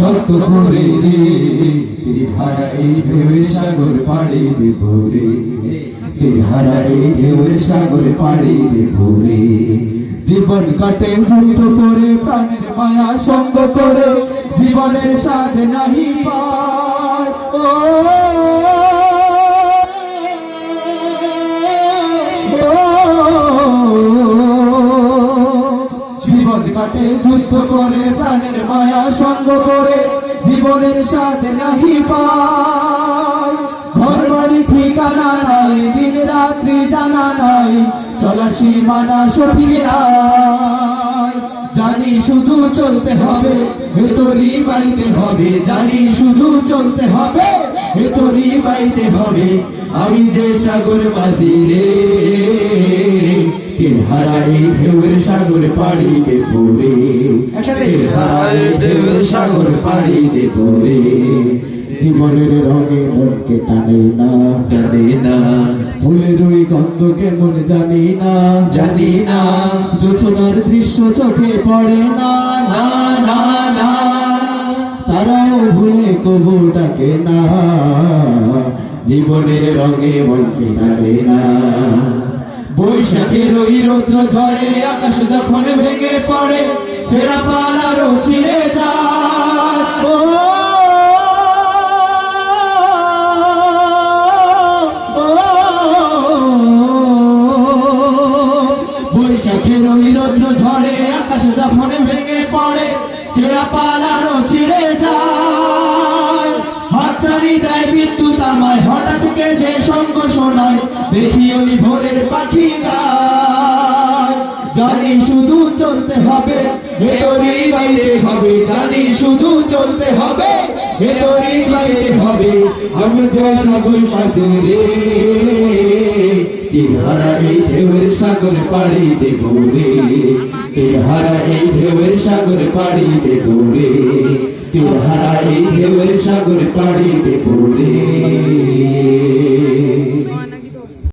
শক্ত করে রে তিহারা এই ঢেউয়ের সাগর পাড়ি দেব রে তিহারা এই ঢেউয়ের সাগর পাড়ি দেব রে জীবন কাটে যুদ্ধ করে প্রাণের মায়া সঙ্গ করে জীবনের সাথে নাহি পায় ও জীবন কাটে যুদ্ধ করে প্রাণের মায়া সঙ্গ করে জীবনের সাথে নাহি পায় ঘর বাড়ি ঠিকানা নাই দিন রাত্রি জানা নাই চলার সীমানা সঠিক নাই জানি শুধু চলতে হবে ভেতরি বাইতে হবে জানি শুধু চলতে হবে ভেতরি বাইতে হবে আমি যে সাগর মাঝি রে তিহারা এই ঢেউয়ের সাগর পাড়ি দেব রে তিহারা এই ঢেউয়ের সাগর পাড়ি দেব রে জীবনের রঙে মনকে টানে না ফুলের ওই গন্ধ কেমন জানি না জোছনার দৃশ্য চোখে পড়ে না না না না তারাও ভুলে কবু ডাকে না জীবনের রঙে মনকে টানে না বৈশাখের ওই রৌদ্র ঝড়ে আকাশ যখন ভেঙে পড়ে ছেঁড়া পালারও ছিঁড়ে যায় বৈশাখের ওই রৌদ্র ঝড়ে আকাশ যখন ভেঙে পড়ে ছেঁড়া পালারও ছিঁড়ে যায় হাতছানি দেয় বিদ্যুৎ আমায় হঠাৎ কে যে সঙ্গ শোনায় দেখি ওই ভোরের পাখি গায় জানি শুধু চলতে হবে ভেতরি বাইরে হবে জানি শুধু চলতে হবে ভেতরি বাইরে হবে আমি যে সাগর সাথে রে তিহারা এই ঢেউয়ের সাগর পাড়ি দেব রে তিহারা এই ঢেউয়ের সাগর পাড়ি দেব রে তিহারা এই ঢেউয়ের সাগর পাড়ি দেব রে